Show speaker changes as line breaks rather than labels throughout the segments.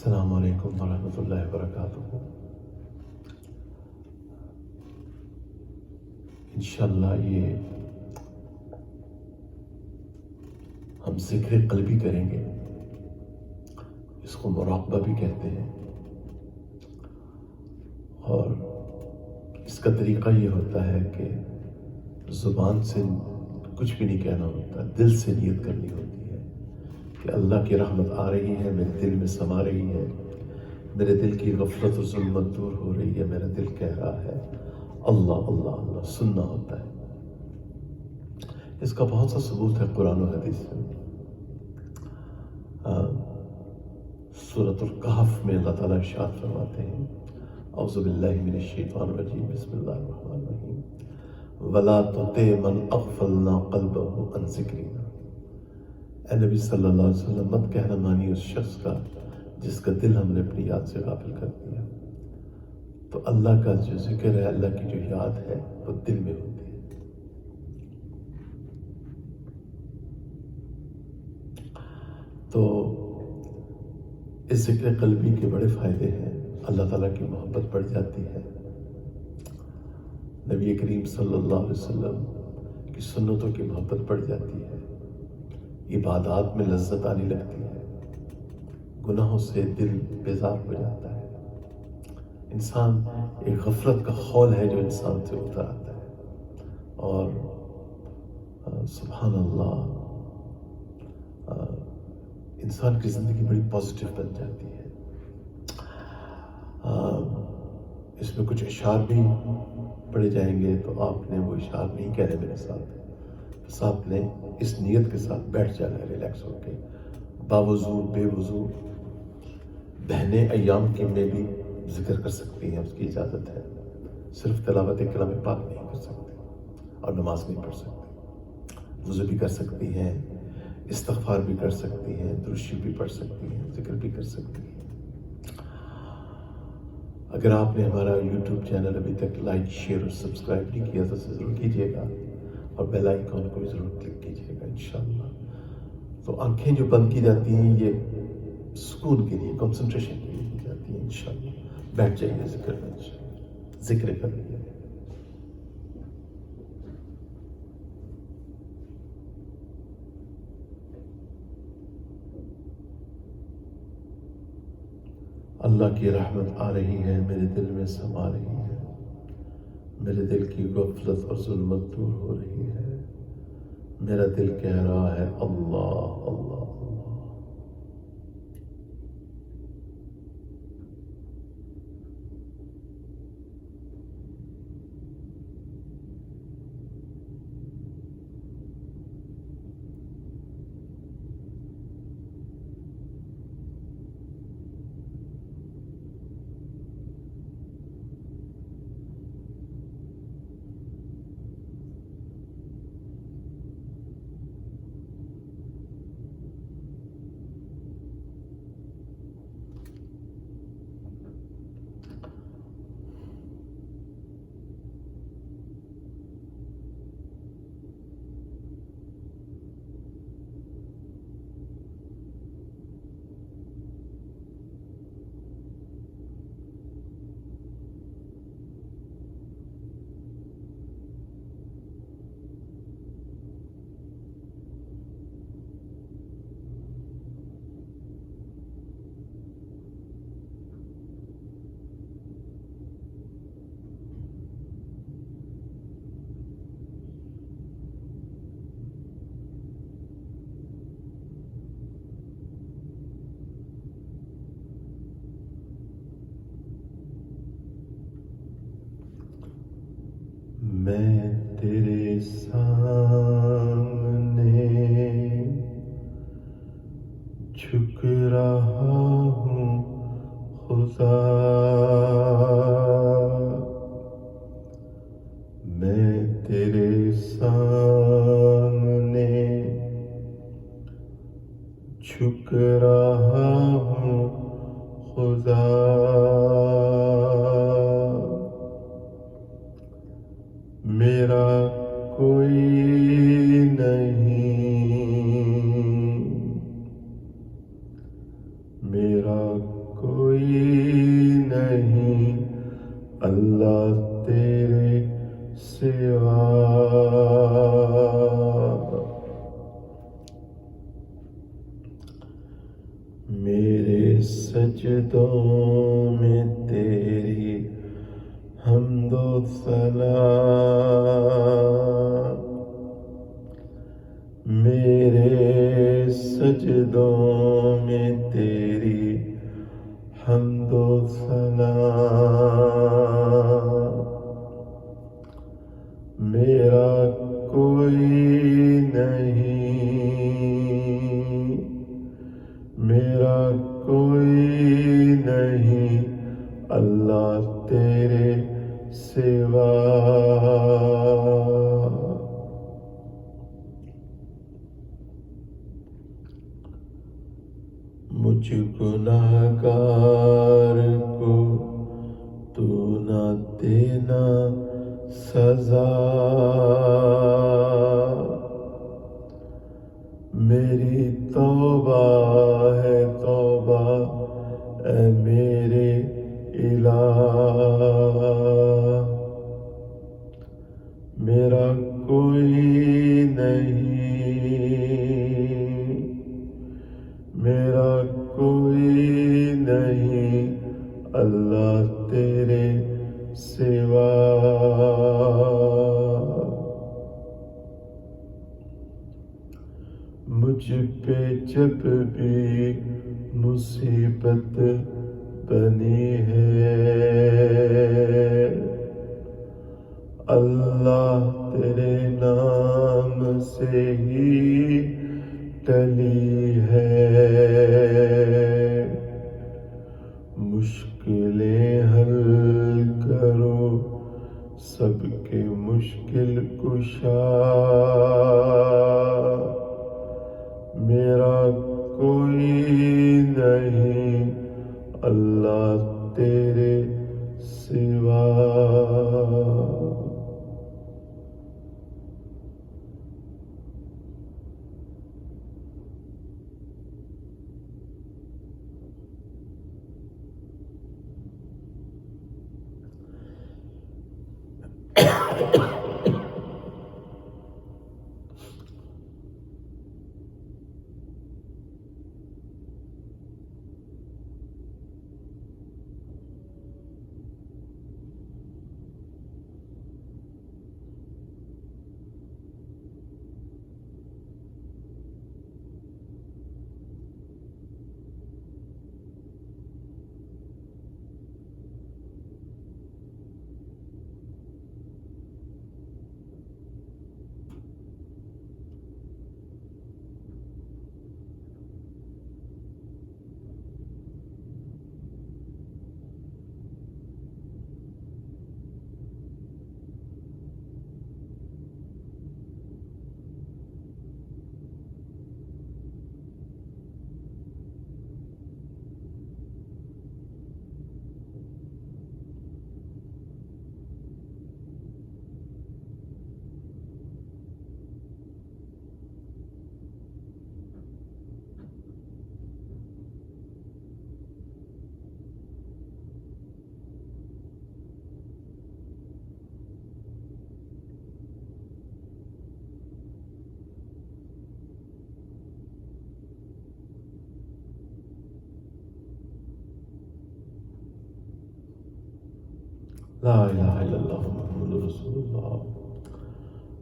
السلام علیکم ورحمۃ اللہ وبرکاتہ۔ انشاءاللہ یہ ہم ذکر قلبی کریں گے، اس کو مراقبہ بھی کہتے ہیں، اور اس کا طریقہ یہ ہوتا ہے کہ زبان سے کچھ بھی نہیں کہنا ہوتا، دل سے نیت کرنی ہوتی ہے کہ اللہ کی رحمت آ رہی ہے، میرے دل میں سما رہی ہے، میرے دل کی غفلت اور ظلمت دور ہو رہی ہے، میرا دل کہہ رہا ہے اللہ اللہ اللہ، سننا ہوتا ہے۔ اس کا بہت سا ثبوت ہے قرآن و حدیث میں۔ سورۃ الکہف میں اللہ تعالیٰ ارشاد فرماتے ہیں، اعوذ باللہ من الشیطان الرجیم، بسم اللہ الرحمن الرحیم، وَلَا تُطِعْ مَنْ أَغْفَلْنَا قَلْبَهُ عَنْ ذِكْرِنَا۔ اے نبی صلی اللہ علیہ وسلم، مت کہنا مانی اس شخص کا جس کا دل ہم نے اپنی یاد سے غافل کر دیا۔ تو اللہ کا جو ذکر ہے، اللہ کی جو یاد ہے، وہ دل میں ہوتی ہے۔ تو اس ذکر قلبی کے بڑے فائدے ہیں، اللہ تعالیٰ کی محبت بڑھ جاتی ہے، نبی کریم صلی اللہ علیہ وسلم کی سنتوں کی محبت بڑھ جاتی ہے، عبادات میں لذت آنے لگتی ہے، گناہوں سے دل بیزار ہو جاتا ہے، انسان ایک غفلت کا خول ہے جو انسان سے اتر آتا ہے، اور سبحان اللہ، انسان کی زندگی بڑی پازیٹیو بن جاتی ہے۔ اس میں کچھ اشعار بھی پڑھے جائیں گے، تو آپ نے وہ اشعار نہیں کہنے میرے ساتھ، بس آپ نے اس نیت کے ساتھ بیٹھ جانا ہے، ریلیکس ہو کے، باوضو بے وضو بہنیں ایام کی میں بھی ذکر کر سکتی ہیں، اس کی اجازت ہے، صرف تلاوت کلام پاک نہیں کر سکتے، اور نماز نہیں پڑھ سکتے، وضو بھی کر سکتی ہیں، استغفار بھی کر سکتی ہیں، درود شریف بھی پڑھ سکتی ہیں، ذکر بھی کر سکتی ہیں۔ اگر آپ نے ہمارا یوٹیوب چینل ابھی تک لائک، شیئر اور سبسکرائب نہیں کیا تو ضرور کیجیے گا، اور بیل آئیکن کو بھی ضرور کلک کیجیے گا انشاءاللہ۔ تو آنکھیں جو بند کی جاتی ہیں، یہ سکون کے لیے، کنسنٹریشن کے لیے کی جاتی ہیں انشاءاللہ۔ بیٹھ جائیے ذکر میں، انشاءاللہ ذکر کر لیجیے۔ اللہ کی رحمت آ رہی ہے، میرے دل میں سما رہی ہے، میرے دل کی غفلت اور ظلمت دور ہو رہی ہے، میرا دل کہہ رہا ہے اللہ اللہ اللہ۔ میں تیرے سامنے جھک رہا ہوں خدا، میں تیرے سامنے جھک رہا ہوں خدا، میرا کوئی نہیں، میرا سجدوں میں تیری حمد و ثنا، میرے سجدوں میں تیری حمد و ثنا، میرا کوئی نہیں، میرا کوئی نہیں اللہ تیرے سوا، مجھ گناہگار کو تو نہ دینا سزا، میری توبہ ہے توبہ اے میرے الہ، میرا کوئی نہیں، میرا کوئی نہیں اللہ تیرے سوا، مجھ پہ جب بھی مصیبت بنی ہے اللہ تیرے نام سے ہی ٹلی ہے، مشکلیں حل کرو سب کے مشکل کشا، میرا کوئی نہیں اللہ تیرے سوا، لا الہ الا اللہ محمد رسول اللہ،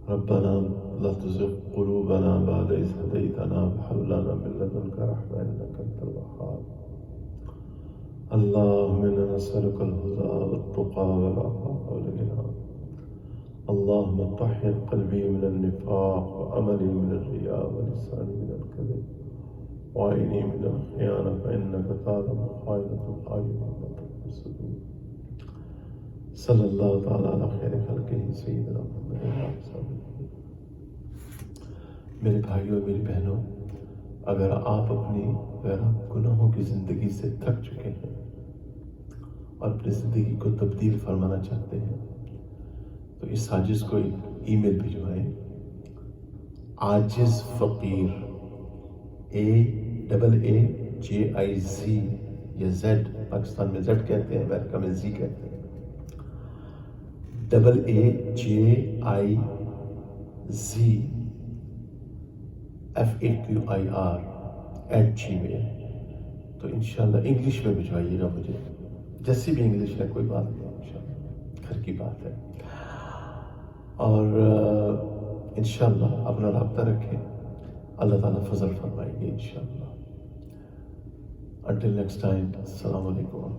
ربنا لا تزغ قلوبنا بعد إذ هديتنا وهب لنا من لدنك رحمة إنك أنت الوهاب، اللهم إنا نسألك الهدى والتقى والعفاف والغنى، اللهم طهر قلبي من النفاق وعملي من الرياء ولساني من الكذب وعيني من الخيانة فإنك تعلم خائنة الأعين وما تخفي الصدور، صلی اللہ تعالیٰ علی خیر خلقہ سیدنا محمد علیہ وسلم۔ میرے بھائیوں میری بہنوں، اگر آپ گناہوں کی زندگی سے تھک چکے ہیں اور اپنی زندگی کو تبدیل فرمانا چاہتے ہیں تو اس ساجز کو ای میل بھجوائیں، عاجز فقیر AAAJIZ، یہ زیڈ پاکستان میں زیڈ کہتے ہیں، امریکہ میں زی کہتے ہیں، AAJIZFAQIR @gmail، تو انشاءاللہ انگلش میں بھجوائیے گا مجھے، جیسی بھی انگلش ہے کوئی بات نہیں، انشاءاللہ گھر کی بات ہے. اور انشاءاللہ اپنا رابطہ رکھیں، اللہ تعالیٰ فضل فرمائیں گے انشاءاللہ. Until next time, السلام علیکم.